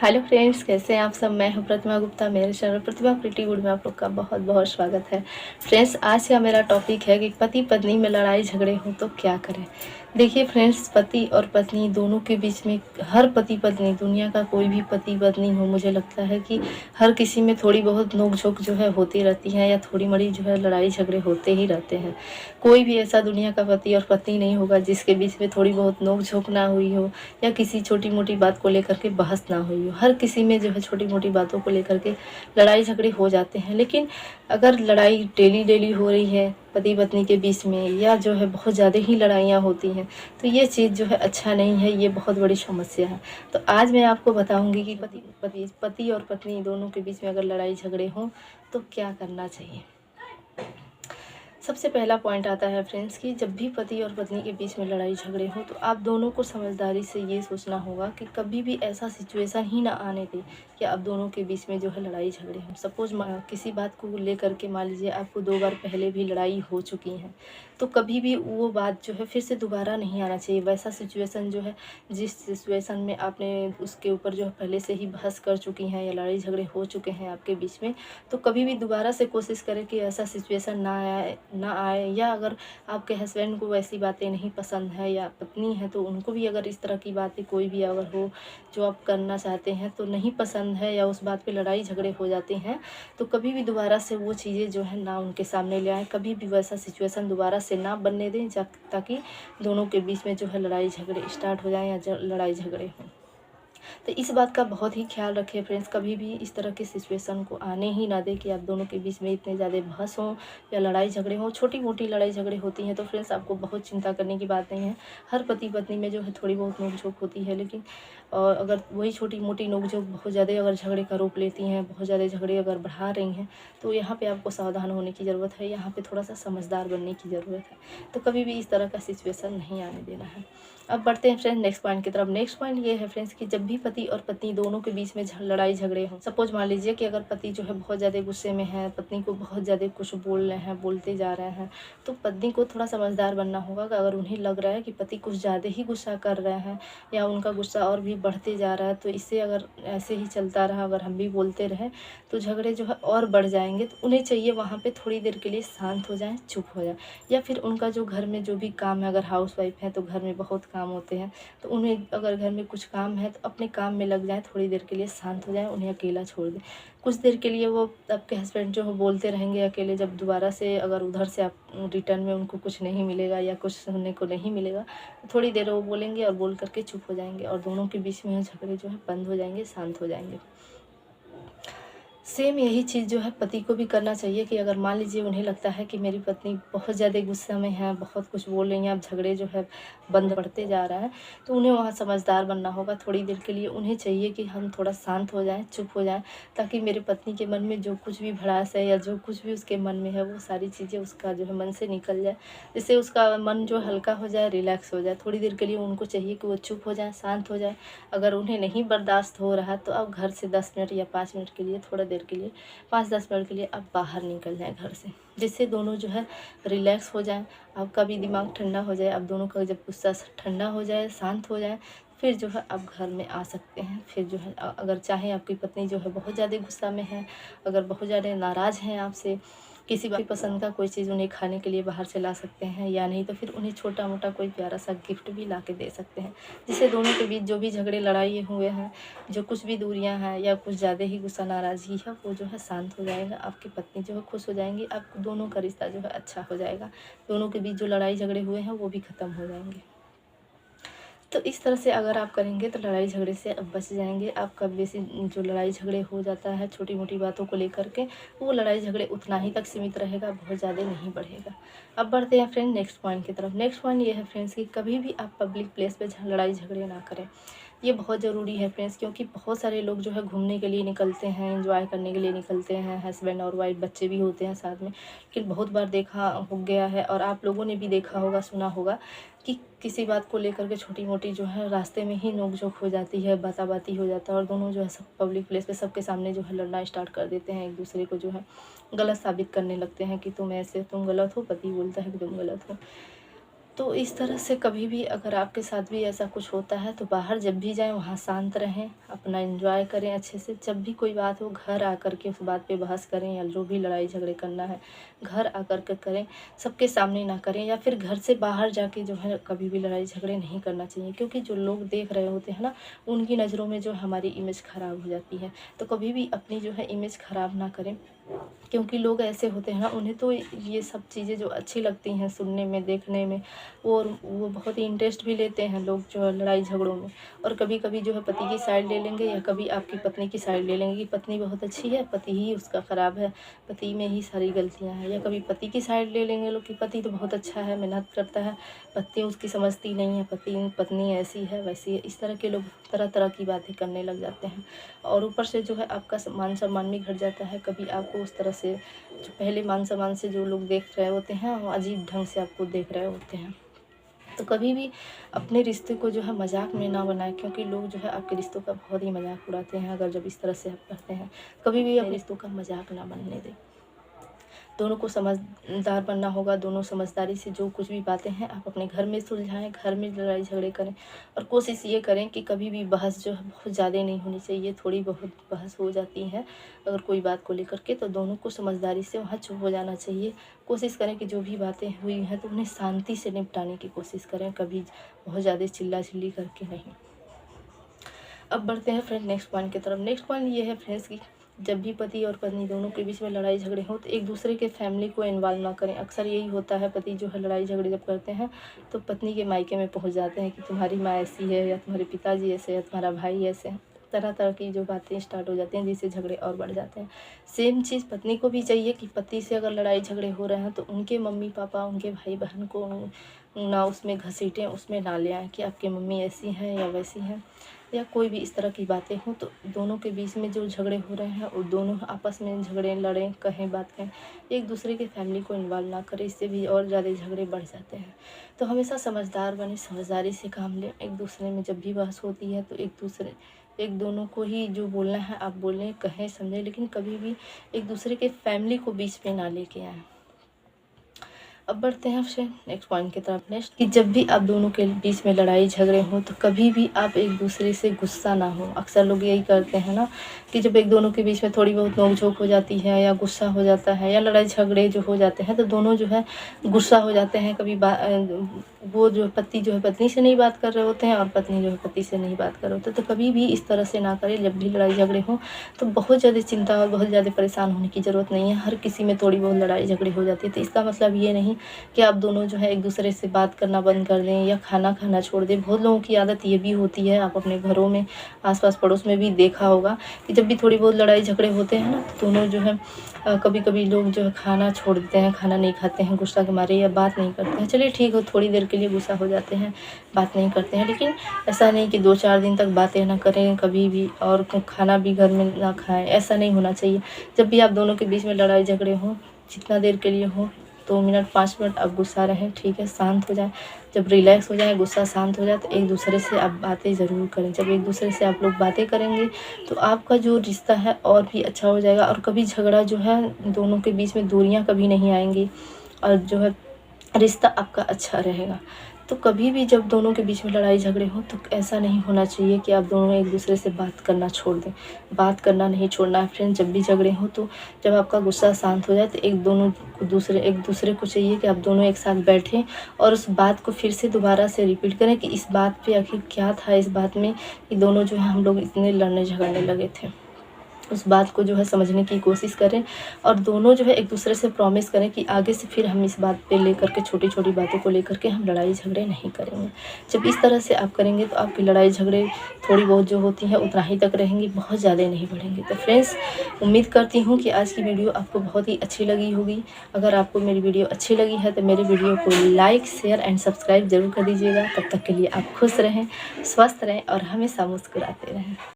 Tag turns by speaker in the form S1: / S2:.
S1: Hello friends, कैसे हैं आप सब। मैं हूं प्रतिमा गुप्ता। मेरे चैनल प्रतिमा प्रिटी गुड में आप लोग का बहुत बहुत स्वागत है। फ्रेंड्स, आज का मेरा टॉपिक है कि पति पत्नी में लड़ाई झगड़े हो तो क्या करें। देखिए फ्रेंड्स, पति और पत्नी दोनों के बीच में हर पति पत्नी, दुनिया का कोई भी पति पत्नी हो, मुझे लगता है कि हर किसी में थोड़ी बहुत नोक झोंक जो है होती रहती है, या थोड़ी बड़ी जो है लड़ाई झगड़े होते ही रहते हैं। कोई भी ऐसा दुनिया का पति और पत्नी नहीं होगा जिसके बीच में थोड़ी बहुत नोक झोंक ना हुई हो, या किसी छोटी मोटी बात को लेकर के बहस ना हुई हो। हर किसी में जो है छोटी मोटी बातों को लेकर के लड़ाई झगड़े हो जाते हैं। लेकिन अगर लड़ाई डेली डेली हो रही है पति पत्नी के बीच में, या जो है बहुत ज़्यादा ही लड़ाइयाँ होती हैं, तो ये चीज़ जो है अच्छा नहीं है, ये बहुत बड़ी समस्या है। तो आज मैं आपको बताऊंगी कि पति और पत्नी दोनों के बीच में अगर लड़ाई झगड़े हों तो क्या करना चाहिए। सबसे पहला पॉइंट आता है फ्रेंड्स कि जब भी पति और पत्नी के बीच में लड़ाई झगड़े हो तो आप दोनों को समझदारी से ये सोचना होगा कि कभी भी ऐसा सिचुएशन ही ना आने दें कि आप दोनों के बीच में जो है लड़ाई झगड़े हो। सपोज किसी बात को लेकर के मान लीजिए आपको 2 बार पहले भी लड़ाई हो चुकी है, तो कभी भी वो बात जो है फिर से दोबारा नहीं आना चाहिए। वैसा सिचुएशन जो है, जिस सिचुएशन में आपने उसके ऊपर जो है पहले से ही बहस कर चुकी हैं या लड़ाई झगड़े हो चुके हैं आपके बीच में, तो कभी भी दोबारा से कोशिश करें कि ऐसा सिचुएशन ना आए। या अगर आपके हस्बैंड को वैसी बातें नहीं पसंद है, या पत्नी है तो उनको भी अगर इस तरह की बातें कोई भी अगर हो जो आप करना चाहते हैं तो नहीं पसंद है, या उस बात पे लड़ाई झगड़े हो जाते हैं, तो कभी भी दोबारा से वो चीज़ें जो है ना उनके सामने ले आएँ। कभी भी वैसा सिचुएशन दोबारा से ना बनने दें ताकि दोनों के बीच में जो है लड़ाई झगड़े स्टार्ट हो जाएँ या लड़ाई झगड़े हों। तो इस बात का बहुत ही ख्याल रखें फ्रेंड्स, कभी भी इस तरह के सिचुएशन को आने ही ना दें कि आप दोनों के बीच में इतने ज़्यादा बहस हो या लड़ाई झगड़े हों। छोटी मोटी लड़ाई झगड़े होती हैं तो फ्रेंड्स आपको बहुत चिंता करने की बात नहीं है। हर पति पत्नी में जो है थोड़ी बहुत नोक झोंक होती है, लेकिन और अगर वही छोटी मोटी नोक झोंक बहुत ज़्यादा अगर झगड़े का रूप लेती हैं, बहुत ज़्यादा झगड़े अगर बढ़ा रही हैं, तो यहाँ पे आपको सावधान होने की ज़रूरत है। यहाँ पे थोड़ा सा समझदार बनने की ज़रूरत है। तो कभी भी इस तरह का सिचुएशन नहीं आने देना है। अब बढ़ते हैं फ्रेंड्स नेक्स्ट पॉइंट की तरफ। नेक्स्ट पॉइंट ये है फ्रेंड्स कि जब भी पति और पत्नी दोनों के बीच में लड़ाई झगड़े हों, सपोज मान लीजिए कि अगर पति जो है बहुत ज़्यादा गुस्से में है, पत्नी को बहुत ज़्यादा कुछ बोल रहे हैं, बोलते जा रहे हैं, तो पत्नी को थोड़ा समझदार बनना होगा कि अगर उन्हें लग रहा है कि पति कुछ ज़्यादा ही गुस्सा कर रहे हैं या उनका गुस्सा और भी बढ़ते जा रहा है, तो इससे अगर ऐसे ही चलता रहा, अगर हम भी बोलते रहें तो झगड़े जो है और बढ़ जाएंगे। तो उन्हें चाहिए वहाँ पे थोड़ी देर के लिए शांत हो जाएं, चुप हो जाए, या फिर उनका जो घर में जो भी काम है, अगर हाउस वाइफ है तो घर में बहुत काम होते हैं, तो उन्हें अगर घर में कुछ काम है तो अपने काम में लग जाएं, थोड़ी देर के लिए शांत हो जाएं, उन्हें अकेला छोड़ दें। कुछ देर के लिए वो आपके हस्बैंड जो है बोलते रहेंगे अकेले, जब दोबारा से अगर उधर से आप रिटर्न में उनको कुछ नहीं मिलेगा या कुछ सुनने को नहीं मिलेगा, तो थोड़ी देर वो बोलेंगे और बोल करके चुप हो जाएंगे, और दोनों के बीच में झगड़े जो है बंद हो जाएंगे, शांत हो जाएंगे। सेम यही चीज़ जो है पति को भी करना चाहिए कि अगर मान लीजिए उन्हें लगता है कि मेरी पत्नी बहुत ज़्यादा गुस्से में है, बहुत कुछ बोल रही हैं, अब झगड़े जो है बंद बढ़ते जा रहा है, तो उन्हें वहाँ समझदार बनना होगा। थोड़ी देर के लिए उन्हें चाहिए कि हम थोड़ा शांत हो जाएं, चुप हो जाएं, ताकि मेरे पत्नी के मन में जो कुछ भी भड़ास है या जो कुछ भी उसके मन में है, वो सारी चीज़ें उसका जो है मन से निकल जाए, जिससे उसका मन जो हल्का हो जाए, रिलैक्स हो जाए। थोड़ी देर के लिए उनको चाहिए कि वो चुप हो जाए, शांत हो जाए। अगर उन्हें नहीं बर्दाश्त हो रहा तो आप घर से 10 मिनट या 5 मिनट के लिए, थोड़ा देर के लिए, 5-10 मिनट के लिए आप बाहर निकल जाएं घर से, जिससे दोनों जो है रिलैक्स हो जाएं, आपका भी दिमाग ठंडा हो जाए। आप दोनों का जब गुस्सा ठंडा हो जाए, शांत हो जाए, फिर जो है आप घर में आ सकते हैं। फिर जो है अगर चाहें आपकी पत्नी जो है बहुत ज़्यादा गुस्सा में है, अगर बहुत ज़्यादा नाराज़ हैं आपसे, किसी बात पसंद का कोई चीज़ उन्हें खाने के लिए बाहर से ला सकते हैं, या नहीं तो फिर उन्हें छोटा मोटा कोई प्यारा सा गिफ्ट भी ला के दे सकते हैं, जिससे दोनों के बीच जो भी झगड़े लड़ाई हुए हैं, जो कुछ भी दूरियां हैं या कुछ ज़्यादा ही गुस्सा नाराज़गी है, वो जो है शांत हो जाएगा। आपकी पत्नी जो है खुश हो जाएंगी, आप दोनों का रिश्ता जो है अच्छा हो जाएगा। दोनों के बीच जो लड़ाई झगड़े हुए हैं वो भी ख़त्म हो जाएंगे। तो इस तरह से अगर आप करेंगे तो लड़ाई झगड़े से अब बच जाएंगे। आपका बेसी जो लड़ाई झगड़े हो जाता है छोटी मोटी बातों को लेकर के, वो लड़ाई झगड़े उतना ही तक सीमित रहेगा, बहुत ज़्यादा नहीं बढ़ेगा। अब बढ़ते हैं फ्रेंड नेक्स्ट पॉइंट की तरफ। नेक्स्ट पॉइंट ये है फ्रेंड्स कि कभी भी आप पब्लिक प्लेस पे लड़ाई झगड़े ना करें। ये बहुत ज़रूरी है फ्रेंड्स, क्योंकि बहुत सारे लोग जो है घूमने के लिए निकलते हैं, एंजॉय करने के लिए निकलते हैं, हस्बैंड और वाइफ, बच्चे भी होते हैं साथ में। लेकिन बहुत बार देखा हो गया है, और आप लोगों ने भी देखा होगा, सुना होगा कि किसी बात को लेकर के छोटी मोटी जो है रास्ते में ही नोक-झोंक हो जाती है, बाता-बाती हो जाता है, और दोनों जो है सब पब्लिक प्लेस पे सबके सामने जो है लड़ना स्टार्ट कर देते हैं, एक दूसरे को जो है गलत साबित करने लगते हैं कि तुम ऐसे, तुम गलत हो, पति बोलता है कि तुम गलत हो। तो इस तरह से कभी भी अगर आपके साथ भी ऐसा कुछ होता है तो बाहर जब भी जाएं वहाँ शांत रहें, अपना एंजॉय करें अच्छे से। जब भी कोई बात हो घर आकर के उस बात पे बहस करें, या जो भी लड़ाई झगड़े करना है घर आकर के करें, सबके सामने ना करें। या फिर घर से बाहर जाके जो है कभी भी लड़ाई झगड़े नहीं करना चाहिए, क्योंकि जो लोग देख रहे होते हैं ना, उनकी नज़रों में जो हमारी इमेज ख़राब हो जाती है। तो कभी भी अपनी जो है इमेज ख़राब ना करें, क्योंकि लोग ऐसे होते हैं ना, उन्हें तो ये सब चीज़ें जो अच्छी लगती हैं सुनने में, देखने में, और वो बहुत ही इंटरेस्ट भी लेते हैं लोग जो है लड़ाई झगड़ों में। और कभी कभी जो है पति की साइड ले लेंगे, या कभी आपकी पत्नी की साइड ले लेंगे कि पत्नी बहुत अच्छी है, पति ही उसका ख़राब है, पति में ही सारी गलतियां हैं। या कभी पति की साइड ले लेंगे लोग कि पति तो बहुत अच्छा है, मेहनत करता है, पत्नी उसकी समझती नहीं है, पत्नी ऐसी है वैसी है। इस तरह के लोग तरह तरह की बातें करने लग जाते हैं, और ऊपर से जो है आपका मान सम्मान भी घट जाता है। कभी आपको उस तरह से जो पहले मान सम्मान से जो लोग देख रहे होते हैं, वो अजीब ढंग से आपको देख रहे होते हैं। तो कभी भी अपने रिश्ते को जो है मजाक में ना बनाएं, क्योंकि लोग जो है आपके रिश्तों का बहुत ही मजाक उड़ाते हैं। अगर जब इस तरह से आप करते हैं, कभी भी अपने रिश्तों का मजाक ना बनने दें। दोनों को समझदार बनना होगा। दोनों समझदारी से जो कुछ भी बातें हैं आप अपने घर में सुलझाएं, घर में लड़ाई झगड़े करें। और कोशिश ये करें कि कभी भी बहस जो है बहुत ज़्यादा नहीं होनी चाहिए। थोड़ी बहुत बहस हो जाती है अगर कोई बात को लेकर के, तो दोनों को समझदारी से वहाँ चुप हो जाना चाहिए। कोशिश करें कि जो भी बातें हुई हैं तो उन्हें शांति से निपटाने की कोशिश करें, कभी बहुत ज़्यादा चिल्ला चिल्ली करके नहीं। अब बढ़ते हैं फ्रेंड नेक्स्ट पॉइंट की तरफ। नेक्स्ट पॉइंट ये है फ्रेंड्स कि जब भी पति और पत्नी दोनों के बीच में लड़ाई झगड़े हो तो एक दूसरे के फैमिली को इन्वॉल्व ना करें। अक्सर यही होता है, पति जो है लड़ाई झगड़े जब करते हैं तो पत्नी के मायके में पहुंच जाते हैं कि तुम्हारी माँ ऐसी है, या तुम्हारे पिताजी ऐसे, या तुम्हारा भाई ऐसे है। तरह तरह की जो बातें स्टार्ट हो जाती हैं, जिससे झगड़े और बढ़ जाते हैं। सेम चीज़ पत्नी को भी चाहिए कि पति से अगर लड़ाई झगड़े हो रहे हैं तो उनके मम्मी पापा, उनके भाई बहन को ना उसमें घसीटें, उसमें ना ले आएँ कि आपकी मम्मी ऐसी हैं या वैसी हैं, या कोई भी इस तरह की बातें हों। तो दोनों के बीच में जो झगड़े हो रहे हैं और दोनों आपस में झगड़े लड़ें, कहें बात कहें, एक दूसरे के फैमिली को इन्वॉल्व ना करें, इससे भी और ज़्यादा झगड़े बढ़ जाते हैं। तो हमेशा समझदार बने, समझदारी से काम लें। एक दूसरे में जब भी बहस होती है तो एक दोनों को ही जो बोलना है आप बोलें, कहें, समझें, लेकिन कभी भी एक दूसरे के फैमिली को बीच में ना लेके आएँ। अब बढ़ते हैं फिर नेक्स्ट पॉइंट की तरफ। नेक्स्ट कि जब भी आप दोनों के बीच में लड़ाई झगड़े हों तो कभी भी आप एक दूसरे से गुस्सा ना हो। अक्सर लोग यही करते हैं ना कि जब एक दोनों के बीच में थोड़ी बहुत नोक-झोंक हो जाती है, या गुस्सा हो जाता है, या लड़ाई झगड़े जो हो जाते हैं, तो दोनों जो है गुस्सा हो जाते हैं। कभी वो जो पति जो है पत्नी से नहीं बात कर रहे होते हैं, और पत्नी जो है पति से नहीं बात कर रहे होते। तो कभी भी इस तरह से ना करें। जब भी लड़ाई झगड़े हों तो बहुत ज़्यादा चिंता और बहुत ज़्यादा परेशान होने की ज़रूरत नहीं है। हर किसी में थोड़ी बहुत लड़ाई झगड़े हो जाती है, तो इसका मतलब ये नहीं कि आप दोनों जो है एक दूसरे से बात करना बंद कर दें या खाना खाना छोड़ दें। बहुत लोगों की आदत ये भी होती है, आप अपने घरों में, आस-पास पड़ोस में भी देखा होगा कि जब भी थोड़ी बहुत लड़ाई झगड़े होते हैं ना, तो दोनों जो है कभी-कभी लोग जो है खाना छोड़ देते हैं, खाना नहीं खाते हैं गुस्सा के मारे, या बात नहीं करते हैं। चलिए ठीक है, थोड़ी देर के लिए गुस्सा हो जाते हैं, बात नहीं करते हैं, लेकिन ऐसा नहीं कि 2-4 दिन तक बातें ना करें कभी भी, और खाना भी घर में ना खाएँ, ऐसा नहीं होना चाहिए। जब भी आप दोनों के बीच में लड़ाई झगड़े हों, जितना देर के लिए हो, 2 मिनट 5 मिनट आप गुस्सा रहें, ठीक है, शांत हो जाएँ। जब रिलैक्स हो जाए, गुस्सा शांत हो जाए, तो एक दूसरे से आप बातें ज़रूर करें। जब एक दूसरे से आप लोग बातें करेंगे तो आपका जो रिश्ता है और भी अच्छा हो जाएगा, और कभी झगड़ा जो है दोनों के बीच में दूरियां कभी नहीं आएंगी, और जो है रिश्ता आपका अच्छा रहेगा। तो कभी भी जब दोनों के बीच में लड़ाई झगड़े हो तो ऐसा नहीं होना चाहिए कि आप दोनों एक दूसरे से बात करना छोड़ दें। बात करना नहीं छोड़ना है फ्रेंड। जब भी झगड़े हो तो जब आपका गुस्सा शांत हो जाए तो एक दूसरे को चाहिए कि आप दोनों एक साथ बैठें और उस बात को फिर से दोबारा से रिपीट करें कि इस बात पे आखिर क्या था, इस बात में कि दोनों जो है हम लोग इतने लड़ने झगड़ने लगे थे। उस बात को जो है समझने की कोशिश करें, और दोनों जो है एक दूसरे से प्रॉमिस करें कि आगे से फिर हम इस बात पे लेकर के, छोटी छोटी बातों को लेकर के हम लड़ाई झगड़े नहीं करेंगे। जब इस तरह से आप करेंगे तो आपकी लड़ाई झगड़े थोड़ी बहुत जो होती हैं उतना ही तक रहेंगी, बहुत ज़्यादा नहीं बढ़ेंगे। तो फ्रेंड्स, उम्मीद करती हूँ कि आज की वीडियो आपको बहुत ही अच्छी लगी होगी। अगर आपको मेरी वीडियो अच्छी लगी है तो मेरे वीडियो को लाइक, शेयर एंड सब्सक्राइब जरूर कर दीजिएगा। तब तक के लिए आप खुश रहें, स्वस्थ रहें और हमेशा मुस्कुराते रहें।